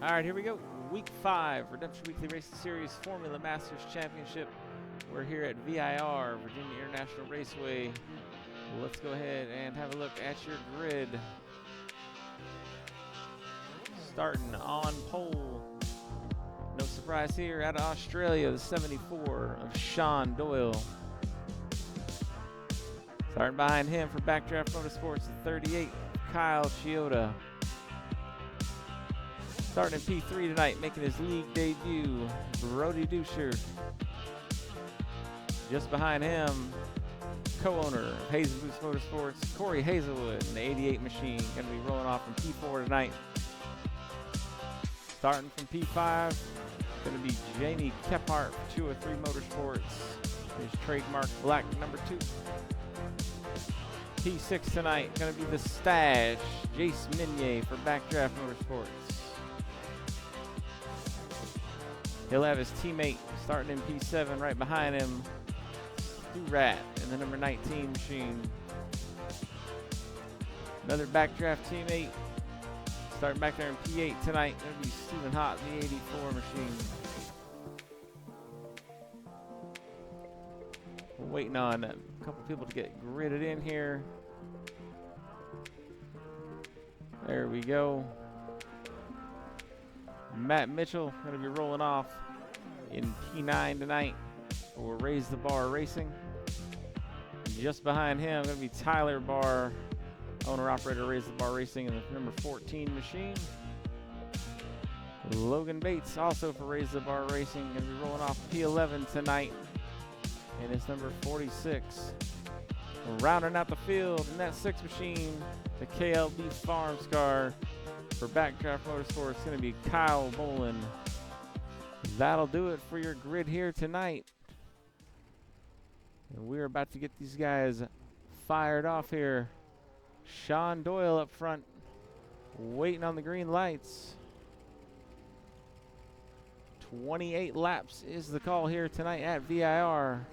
All right, here we go. Week 5, Redemption Weekly Racing Series Formula Masters Championship. We're here at VIR, Virginia International Raceway. Let's go ahead and have a look at your grid. Starting on pole. No surprise here, out of Australia, the 74 of Sean Doyle. Starting behind him for Backdraft Motorsports, the 38, Kyle Chioda. Starting in P3 tonight, making his league debut, Brody Duscher. Just behind him, co-owner of Hazen Boost Motorsports, Corey Hazelwood, and the 88 machine, going to be rolling off from P4 tonight. Starting from P5, going to be Jamie Kephart for 203 Motorsports, his trademark black number 2. P6 tonight, going to be the Stash, Jace Minier for Backdraft Motorsports. He'll have his teammate starting in P7 right behind him, Stu Rat in the number 19 machine. Another Backdraft teammate starting back there in P8 tonight. Going to be Stephen Hott in the 84 machine. We're waiting on a couple people to get gridded in here. There we go. Matt Mitchell going to be rolling off in P9 tonight for Raise the Bar Racing. Just behind him going to be Tyler Barr, owner-operator Raise the Bar Racing in the number 14 machine. Logan Bates also for Raise the Bar Racing going to be rolling off P11 tonight in his number 46. Rounding out the field in that 6 machine, the KLB Farms car for Backdraft Motorsports is going to be Kyle Bolin. That'll do it for your grid here tonight. And we're about to get these guys fired off here. Sean Doyle up front, waiting on the green lights. 28 laps is the call here tonight at VIR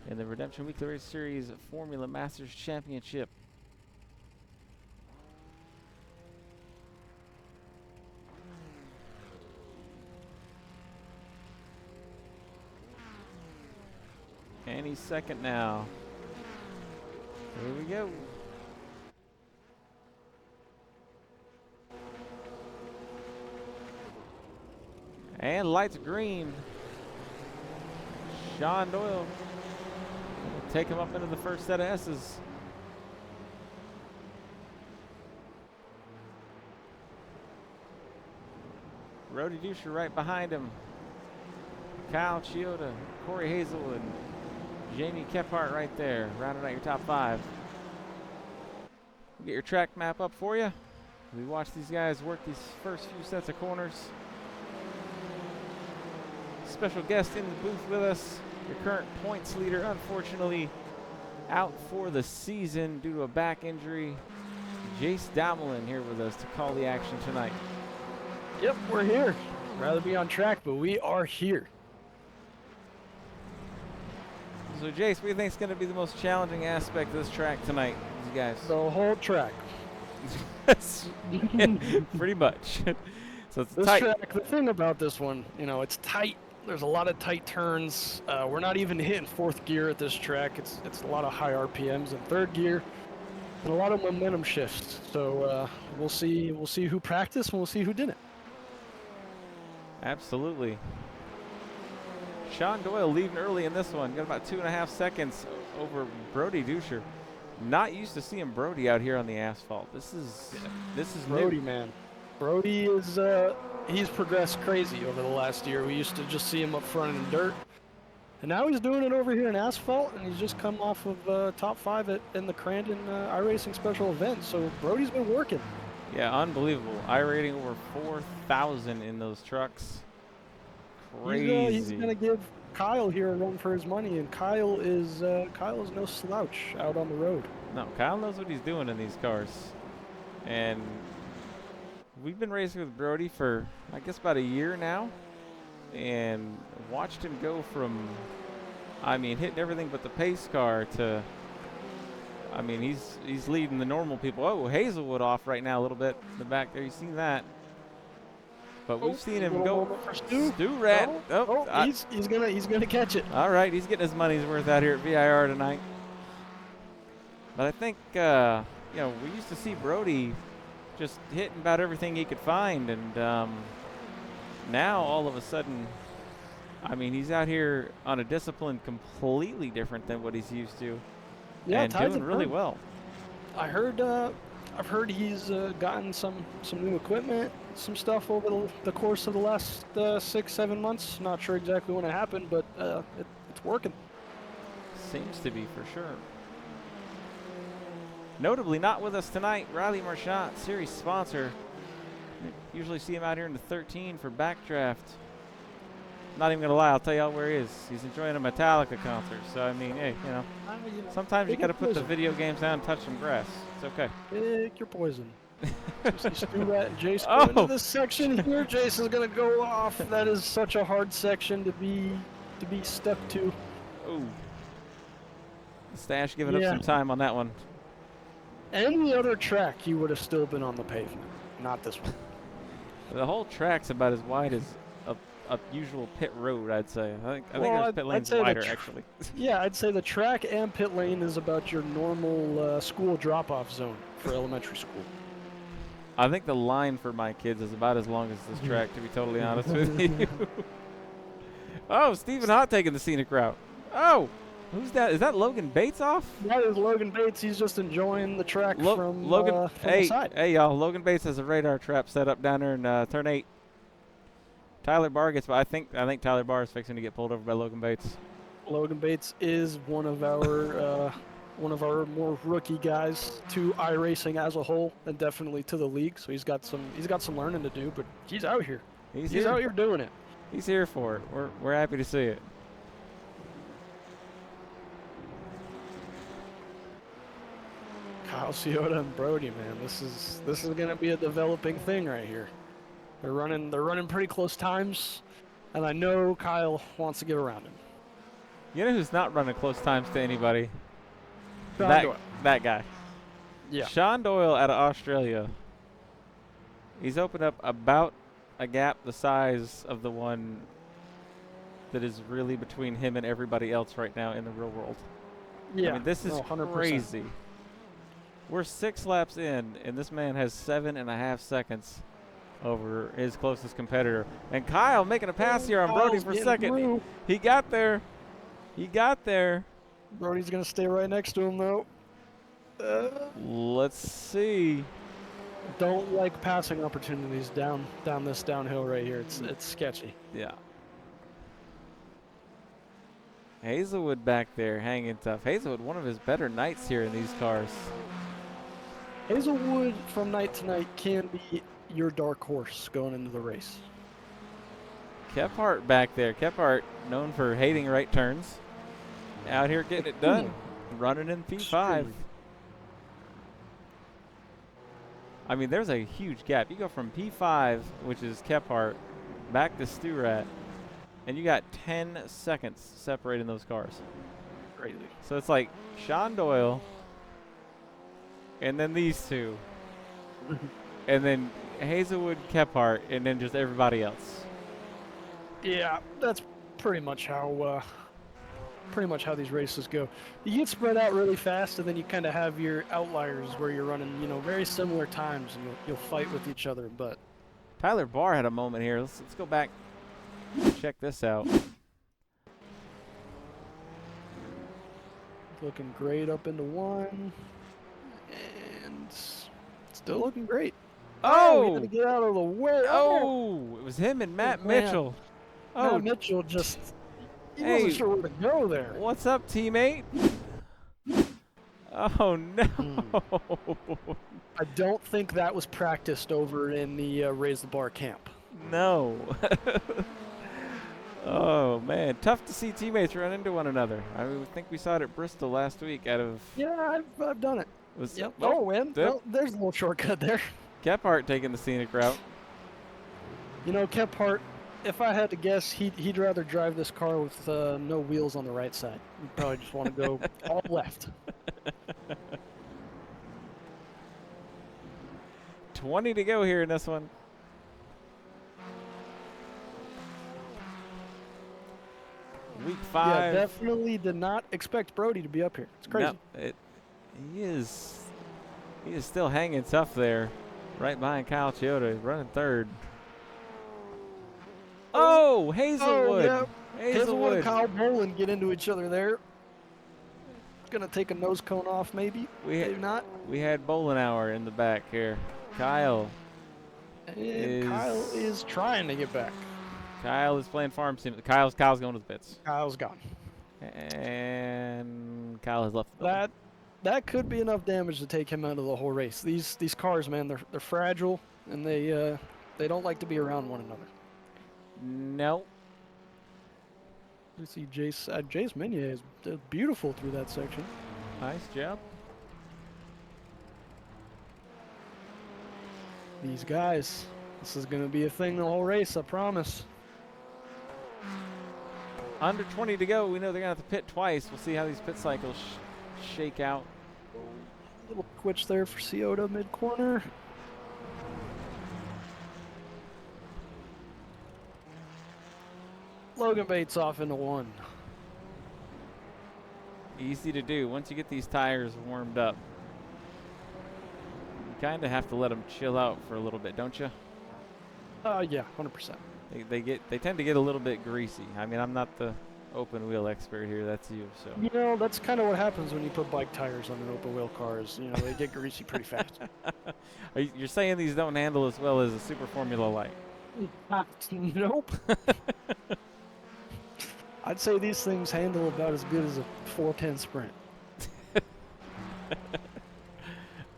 in the Redemption Weekly Race Series Formula Masters Championship. Any second now. Here we go. And lights green. Sean Doyle will take him up into the first set of S's. Brody Duscher right behind him. Kyle Chioda, Corey Hazelwood, Jamie Kephart right there, rounding out your top 5. We'll get your track map up for you. We watch these guys work these first few sets of corners. Special guest in the booth with us, your current points leader, unfortunately out for the season due to a back injury. Jace Damelin here with us to call the action tonight. Yep, we're here. Rather be on track, but we are here. So Jace, what do you think is going to be the most challenging aspect of this track tonight, you guys? The whole track. Pretty much. So it's this tight. track, the thing about this one, it's tight. There's a lot of tight turns. We're not even hitting 4th gear at this track. It's a lot of high RPMs in 3rd gear and a lot of momentum shifts. So we'll see who practiced and we'll see who didn't. Absolutely. Sean Doyle leading early in this one. Got about 2.5 seconds over Brody Duscher. Not used to seeing Brody out here on the asphalt. This is Brody, new. man. Brody is he's progressed crazy over the last year. We used to just see him up front in the dirt, and now he's doing it over here in asphalt. And he's just come off of top 5 in the Crandon iRacing special event. So Brody's been working. Yeah, unbelievable. iRating over 4,000 in those trucks. Crazy. He's gonna give Kyle here a run for his money, and Kyle is no slouch out on the road. No, Kyle knows what he's doing in these cars, and we've been racing with Brody for I guess about a year now, and watched him go from I mean, hitting everything but the pace car to. I mean, he's leading the normal people. Oh, Hazelwood off right now a little bit in the back there. You've seen that. But we've seen him go. Stu Rat. He's gonna catch it. All right, he's getting his money's worth out here at VIR tonight. But I think you know, we used to see Brody just hitting about everything he could find, and now all of a sudden, I mean, he's out here on a discipline completely different than what he's used to, and doing really well. I heard. I've heard he's gotten some new equipment, some stuff over the course of the last 6-7 months. Not sure exactly when it happened, but it's working. Seems to be for sure. Notably not with us tonight, Riley Marchant, series sponsor. Usually see him out here in the 13 for Backdraft. Not even gonna lie, I'll tell y'all where he is. He's enjoying a Metallica concert. So I mean, hey, you know, sometimes you gotta put the video games down and touch some grass. It's okay. Pick your poison. Stu Rat and Jason go into this section here. Jason's gonna go off. That is such a hard section to be stuck to. Ooh. Stash giving up some time on that one. Any other track, he would have still been on the pavement. Not this one. The whole track's about as wide as a usual pit road, I'd say. I think there's pit lanes wider, actually. Yeah, I'd say the track and pit lane is about your normal school drop-off zone for elementary school. I think the line for my kids is about as long as this track, to be totally honest with you. Oh, Stephen Hott taking the scenic route. Oh, who's that? Is that Logan Bates off? That is Logan Bates. He's just enjoying the track from Logan. From the side. Hey, y'all. Logan Bates has a radar trap set up down there in turn 8. Tyler Barr gets, but I think Tyler Barr is fixing to get pulled over by Logan Bates. Logan Bates is one of our more rookie guys to iRacing as a whole, and definitely to the league. So he's got some learning to do, but he's out here. He's out here doing it. He's here for it. We're happy to see it. Kyle Ciota and Brody, man, this is gonna be a developing thing right here. They're running pretty close times, and I know Kyle wants to get around him. You know who's not running close times to anybody? That guy. Yeah. Sean Doyle out of Australia. He's opened up about a gap the size of the one that is really between him and everybody else right now in the real world. Yeah. I mean, this is 100%. crazy. We're 6 laps in, and this man has 7.5 seconds over his closest competitor. And Kyle making a pass here on Brody for second. He got there. Brody's going to stay right next to him, though. Let's see. Don't like passing opportunities down this downhill right here. It's sketchy. Yeah. Hazelwood back there hanging tough. Hazelwood, one of his better nights here in these cars. Hazelwood from night to night can be your dark horse going into the race. Kephart back there. Kephart, known for hating right turns. Out here getting it done. Running in P5. I mean, there's a huge gap. You go from P5, which is Kephart, back to Stu-Rat, and you got 10 seconds separating those cars. Crazy. So it's like Sean Doyle, and then these two, and then Hazelwood, Kephart, and then just everybody else. Yeah, that's pretty much how these races go. You get spread out really fast, and then you kind of have your outliers where you're running, very similar times, and you'll fight with each other. But Tyler Barr had a moment here. Let's go back, check this out. Looking great up into one, and still looking great. Oh! We had to get out of the way. Oh! It was him and Matt Mitchell. Oh, Matt Mitchell just. He wasn't sure where to go there. What's up, teammate? Oh, no. I don't think that was practiced over in the Raise the Bar camp. No. Oh, man. Tough to see teammates run into one another. I think we saw it at Bristol last week out of... Yeah, I've done it. Yep. Well, there's a little shortcut there. Kephart taking the scenic route. Kephart, if I had to guess, he'd rather drive this car with no wheels on the right side. He'd probably just want to go all left. 20 to go here in this one. Week 5. Yeah, definitely did not expect Brody to be up here. It's crazy. No, he is still hanging tough there, right behind Kyle Chioda, running third. Oh, Hazelwood. Oh, yeah. Hazelwood and Kyle Boland get into each other there. Gonna take a nose cone off, maybe. Maybe not. We had Bolenauer in the back here. Kyle. And Kyle is trying to get back. Kyle is playing farm sim. Kyle's going to the pits. Kyle's gone. And Kyle has left the building. That could be enough damage to take him out of the whole race. These cars, man, they're fragile, and they don't like to be around one another. No. You see Jace Minier is beautiful through that section. Nice job. These guys, this is going to be a thing the whole race, I promise. Under 20 to go. We know they're going to have to pit twice. We'll see how these pit cycles shake out. Little twitch there for Ciota mid-corner. Logan Bates off into 1. Easy to do. Once you get these tires warmed up, you kind of have to let them chill out for a little bit, don't you? Yeah, 100%. They tend to get a little bit greasy. I mean, I'm not the open wheel expert here. That's you. So you know, that's kind of what happens when you put bike tires on an open wheel cars. You know, they get greasy pretty fast. You're saying these don't handle as well as a Super Formula Light? Nope. I'd say these things handle about as good as a 410 Sprint.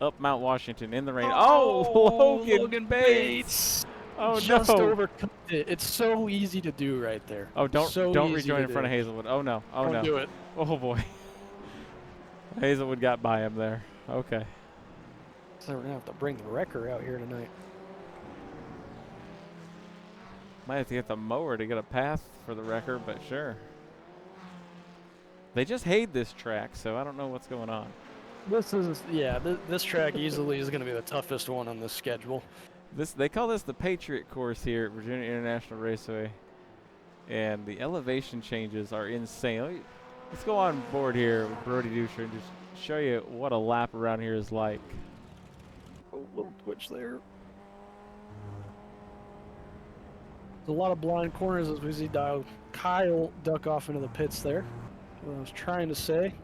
Up Mount Washington in the rain. Oh, Logan Bates. Oh, just no. overcooked it. It's so easy to do right there. Oh, don't rejoin in front of do. Hazelwood. Oh, no. Oh, Don't no. do it. Oh, boy. Hazelwood got by him there. Okay. So we're going to have to bring the wrecker out here tonight. Might have to get the mower to get a path for the wrecker, but sure. They just hate this track, so I don't know what's going on. This track easily is going to be the toughest one on this schedule. They call this the Patriot course here at Virginia International Raceway, and the elevation changes are insane. Let's go on board here with Brody Dusher and just show you what a lap around here is like. Oh, little twitch there. There's a lot of blind corners as we see Kyle duck off into the pits there. What I was trying to say.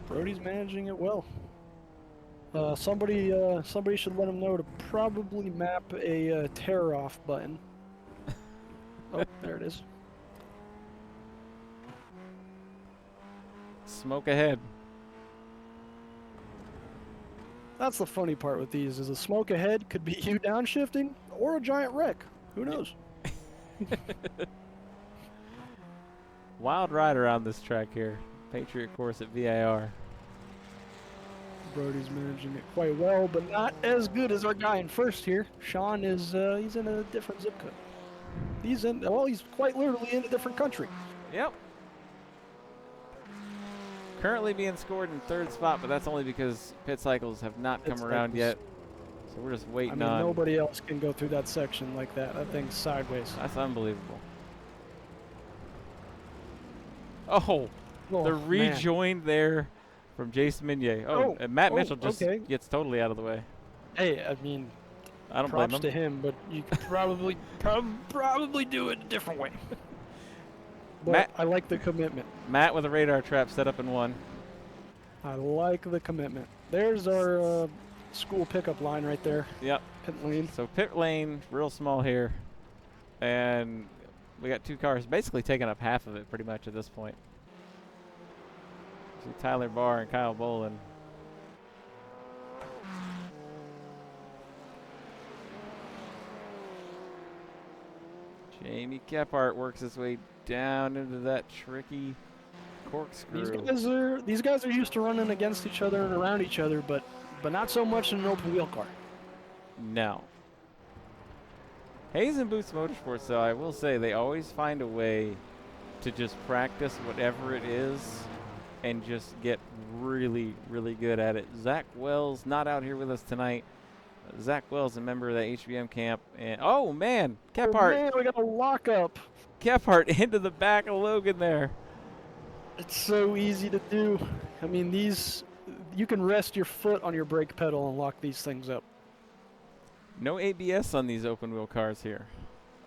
Brody's managing it well. Somebody should let him know to probably map a tear off button. Oh, there it is. Smoke ahead. That's the funny part with these, is a smoke ahead could be you downshifting or a giant wreck. Who knows? Wild ride around this track here. Patriot course at VIR. Brody's managing it quite well, but not as good as our guy in first here. Sean is he's in a different zip code. He's quite literally in a different country. Yep. Currently being scored in third spot, but that's only because pit cycles have not come around yet. So we're just waiting on. Nobody else can go through that section like that. That thing's sideways. That's unbelievable. Oh, the rejoined there from Jason Minier. Oh, and Matt Mitchell just gets totally out of the way. Hey, I mean, I don't blame him. Props to him, but you could probably do it a different way. But I like the commitment. Matt with a radar trap set up in 1. I like the commitment. There's our school pickup line right there. Yep. Pit lane. So pit lane, real small here. And we got 2 cars basically taking up half of it pretty much at this point. See Tyler Barr and Kyle Boland. Jamie Kephart works his way down into that tricky corkscrew. These guys are used to running against each other and around each other, but not so much in an open wheel car. No. Hayes and Boots Motorsports, though, I will say they always find a way to just practice whatever it is and just get really, really good at it. Zach Wells not out here with us tonight. Zach Wells, a member of the HBM camp, and oh man, Kephart! Man, we got a lockup. Kephart into the back of Logan there. It's so easy to do. I mean, you can rest your foot on your brake pedal and lock these things up. No ABS on these open wheel cars here.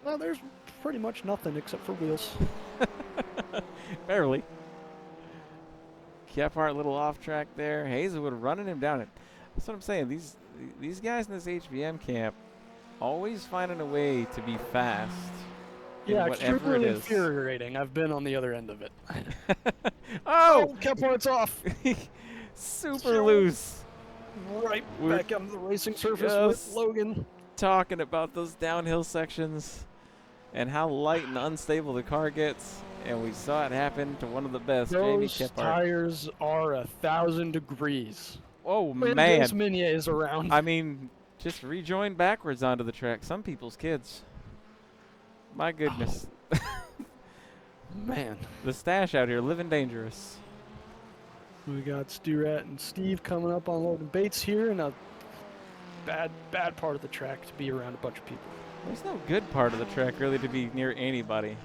Well, there's pretty much nothing except for wheels. Barely. Kephart a little off track there. Hazelwood running him down. That's what I'm saying. These guys in this HBM camp always finding a way to be fast. Yeah, whatever extremely it is. infuriating. I've been on the other end of it. Oh! Kephart's off. Super loose. Right We're back on the racing surface just with Logan. Talking about those downhill sections and how light and unstable the car gets. And we saw it happen to one of the best, Jamie Those Kephart. tires are 1,000 degrees. Oh, When man. Vince Meunier is around. I mean, just rejoin backwards onto the track. Some people's kids. My goodness. Man. The stash out here living dangerous. We got Stu-Rat and Steve coming up on Logan Bates here, and a bad part of the track to be around a bunch of people. There's no good part of the track really to be near anybody.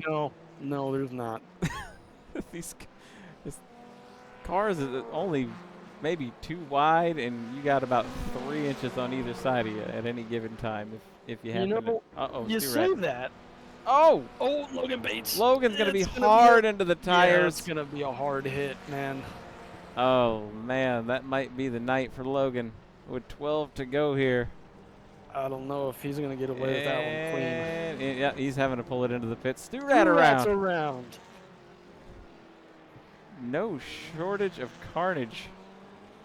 No, there's not. These cars are only maybe 2 wide, and you got about 3 inches on either side of you at any given time if you happen to. Uh-oh, you Stu-Rat. say that. Oh! Logan Bates. Logan's going to be It's gonna hard into the Yeah, tires. it's going to be a hard hit, man. Oh, man, that might be the night for Logan with 12 to go here. I don't know if he's going to get away with that one clean. And yeah, he's having to pull it into the pit. Stu-Rat around. around. No shortage of carnage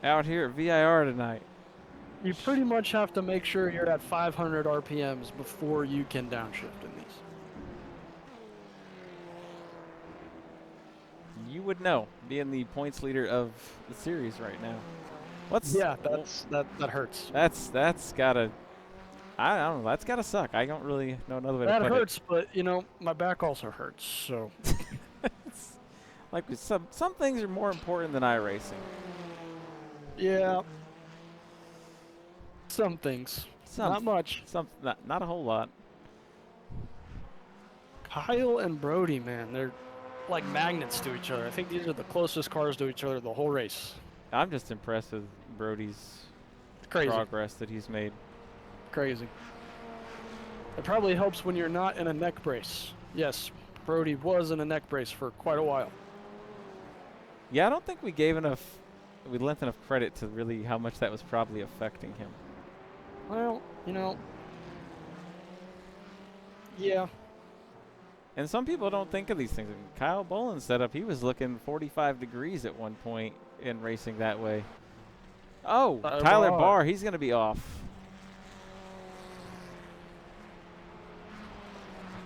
out here at VIR tonight. You pretty much have to make sure you're at 500 RPMs before you can downshift in these. You would know, being the points leader of the series right now. Yeah, that hurts. That's gotta. I don't know. That's gotta suck. I don't really know another way to That put hurts, but my back also hurts. So It's like some things are more important than iRacing. yeah, some things, not much. Not a whole lot. Kyle and Brody, man, they're like magnets to each other. I think these are the closest cars to each other the whole race. I'm just impressed with Brody's Crazy. progress that he's made. Crazy. It probably helps when you're not in a neck brace. Yes, Brody was in a neck brace for quite a while. Yeah, I don't think we lent enough credit to really how much that was probably affecting him. Well, yeah. And some people don't think of these things. I mean, Kyle Boland's setup, he was looking 45 degrees at one point in racing that way. Oh, Tyler Barr, he's going to be off.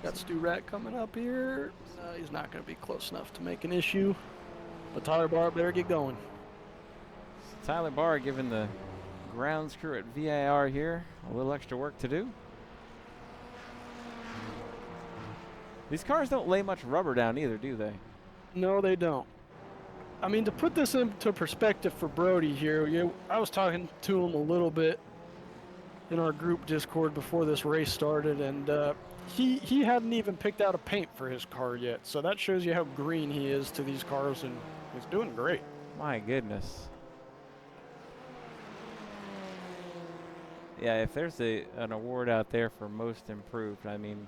Got Stu-Rat coming up here. He's not going to be close enough to make an issue. But Tyler Barr better get going. So Tyler Barr giving the grounds crew at VIR here a little extra work to do. These cars don't lay much rubber down either, do they? No, they don't. I mean, to put this into perspective for Brody here, I was talking to him a little bit in our group Discord before this race started, and he hadn't even picked out a paint for his car yet. So that shows you how green he is to these cars, and he's doing great. My goodness. Yeah, if there's an award out there for most improved, I mean,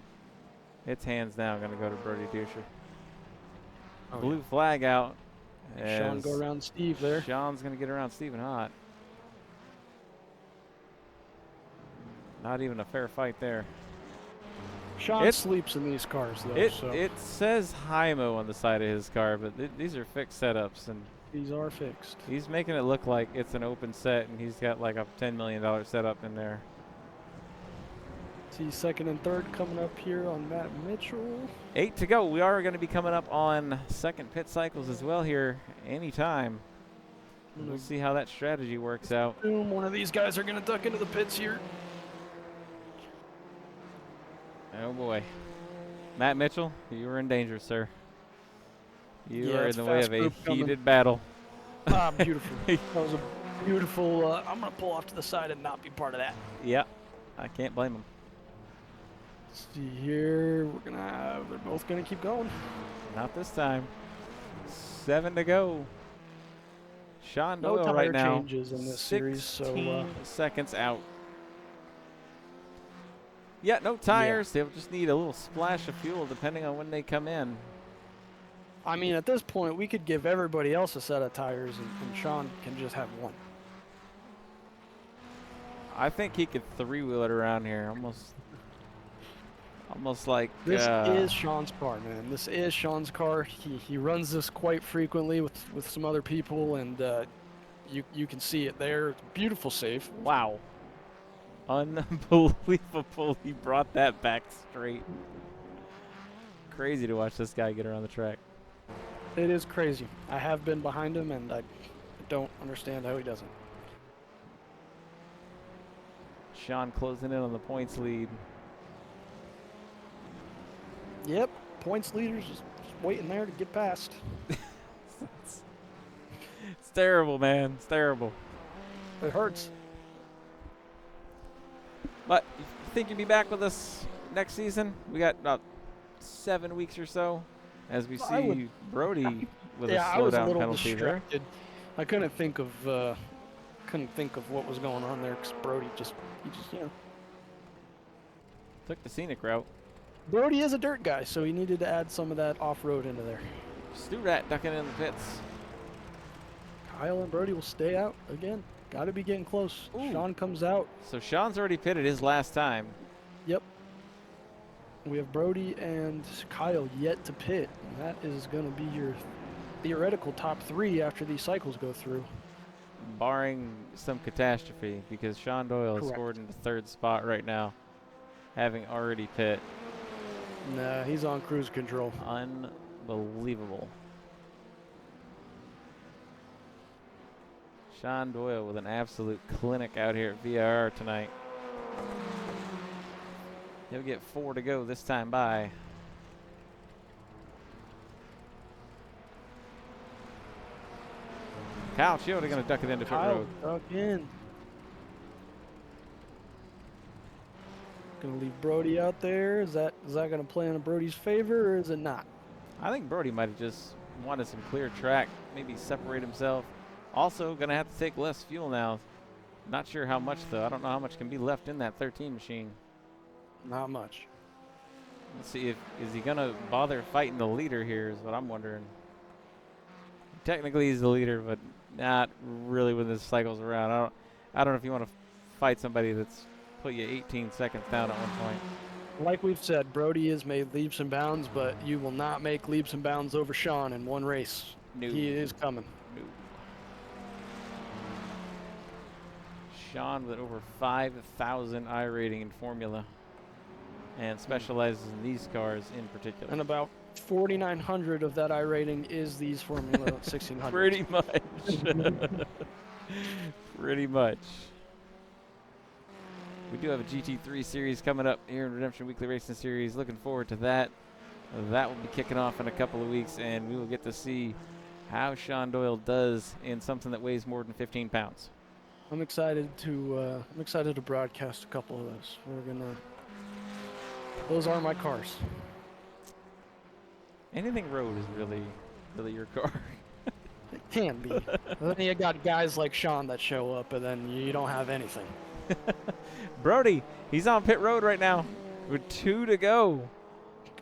it's hands down going to go to Brody Duscher. Oh, Blue flag out. Sean go around Steve there. Sean's going to get around Stephen Hott. Not even a fair fight there. Sean sleeps in these cars, though. It says Hymo on the side of his car, but these are fixed setups, and these are fixed. he's making it look like it's an open set, and he's got like a $10 million setup in there. See second and third coming up here on Matt Mitchell. 8 to go. We are going to be coming up on second pit cycles as well here anytime. We'll see how that strategy works out. One of these guys are going to duck into the pits here. Oh boy. Matt Mitchell, you are in danger, sir. You Yeah, are in it's the way fast of a group coming. heated battle. Ah, beautiful. That was a beautiful. I'm gonna pull off to the side and not be part of that. Yeah, I can't blame him. Let's see here. They're both gonna keep going. Not this time. 7 to go. Sean No Doyle right tire now. changes in this 16 series, so seconds out. Yeah, no tires. They'll just need a little splash of fuel depending on when they come in. I mean, at this point, we could give everybody else a set of tires, and Sean can just have one. I think he could three-wheel it around here, almost like. This is Sean's car, man. This is Sean's car. He runs this quite frequently with some other people, and you can see it there. It's a beautiful save. Wow. Unbelievable. He brought that back straight. Crazy to watch this guy get around the track. It is crazy. I have been behind him, and I don't understand how he doesn't. Sean closing in on the points lead. Yep, points leaders just waiting there to get past. It's terrible, man. It's terrible. It hurts. But you think you'll be back with us next season? We got about 7 weeks or so as we see Brody with a I was a slowdown little penalty there. distracted. I couldn't think of what was going on there because Brody he just Took the scenic route. Brody is a dirt guy, so he needed to add some of that off-road into there. Stu Rat ducking in the pits. Kyle and Brody will stay out again. Got to be getting close. Ooh. Sean comes out. So Sean's already pitted his last time. Yep. We have Brody and Kyle yet to pit. And that is going to be your theoretical top 3 after these cycles go through. Barring some catastrophe, because Sean Doyle has scored in the 3rd spot right now, having already pit. Nah, he's on cruise control. Unbelievable. Sean Doyle with an absolute clinic out here at VIR tonight. He'll get 4 to go this time by. Kyle Chioda going to duck it into pit road. Duck in. Gonna leave Brody out there. Is that gonna play in Brody's favor, or is it not? I think Brody might have just wanted some clear track, maybe separate himself. Also going to have to take less fuel now. Not sure how much though. I don't know how much can be left in that 13 machine. Not much. Let's see, is he going to bother fighting the leader here is what I'm wondering. Technically he's the leader, but not really when this cycle's around. I don't know if you want to fight somebody that's put you 18 seconds down at one point. Like we've said, Brody has made leaps and bounds, but you will not make leaps and bounds over Sean in one race. No. He is coming. No. Sean with over 5,000 I rating in Formula and specializes in these cars in particular. And about 4,900 of that I rating is these Formula 1600. Pretty much. Pretty much. We do have a GT3 series coming up here in Redemption Weekly Racing Series. Looking forward to that. That will be kicking off in a couple of weeks, and we will get to see how Sean Doyle does in something that weighs more than 15 pounds. I'm excited to broadcast a couple of those. Those are my cars. Anything road is really your car. It can be. Then you got guys like Sean that show up, and then you don't have anything. Brody, he's on pit road right now with 2 to go.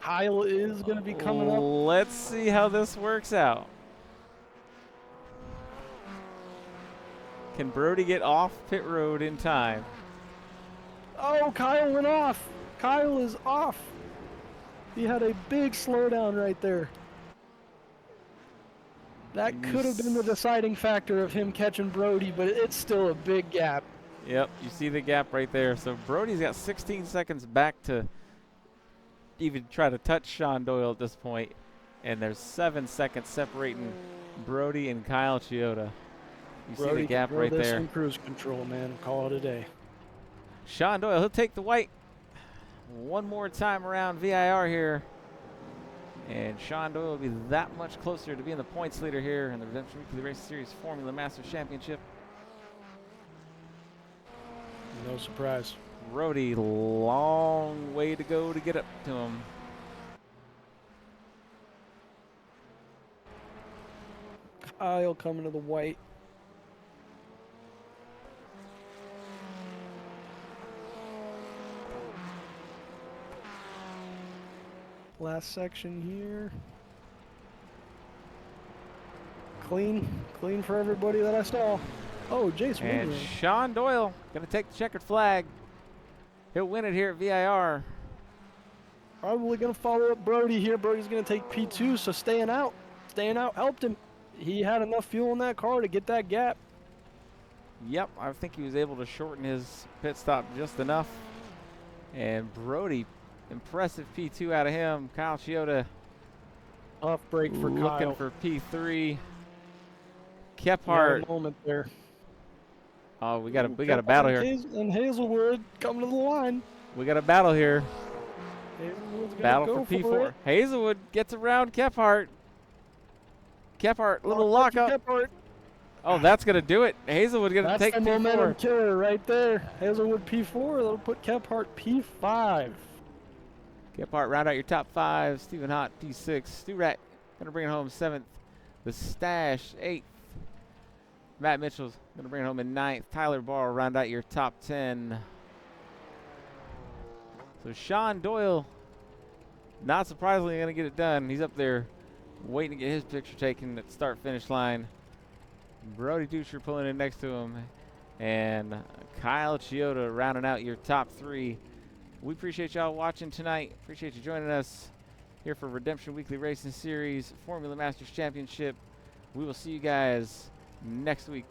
Kyle is going to be coming up. Let's see how this works out. Can Brody get off pit road in time? Oh, Kyle went off. Kyle is off. He had a big slowdown right there. That could have been the deciding factor of him catching Brody, but it's still a big gap. Yep, you see the gap right there. So Brody's got 16 seconds back to even try to touch Sean Doyle at this point. And there's 7 seconds separating Brody and Kyle Chioda. You Brody see the gap right there. Cruise control, man. Call it a day. Sean Doyle, he'll take the white. one more time around VIR here. And Sean Doyle will be that much closer to being the points leader here in the Redemption Weekly Race Series Formula Masters Championship. No surprise. Brody, long way to go to get up to him. Kyle coming to the white. Last section here. Clean for everybody that I saw. Oh, Jace And winning. Sean Doyle gonna take the checkered flag. He'll win it here at VIR. Probably gonna follow up Brody here. Brody's gonna take P2, so staying out helped him. He had enough fuel in that car to get that gap. Yep, I think he was able to shorten his pit stop just enough. And Brody, impressive P2 out of him. Kyle Chioda Off break for looking Kyle. for P3. Yeah, Kephart. moment there. Oh, we got a battle here. And Hazelwood coming to the line. We got a battle here. Hazelwood's gonna Battle go for P4. it. Hazelwood gets around Kephart. Kephart, little lockup. Kephart. Oh, that's gonna do it. Hazelwood gonna That's take the momentum P4. killer right there. Hazelwood P4. That'll put Kephart P5. Kephart round out your top 5. Stephen Hott P6. Stu Rat gonna bring it home 7th. The Stash 8th. Matt Mitchell's gonna bring it home in 9th. Tyler Barr round out your top 10. So Sean Doyle, not surprisingly, gonna get it done. He's up there waiting to get his picture taken at the start-finish line. Brody Dutcher pulling in next to him, and Kyle Chioda rounding out your top 3. We appreciate y'all watching tonight. Appreciate you joining us here for Redemption Weekly Racing Series Formula Masters Championship. We will see you guys next week.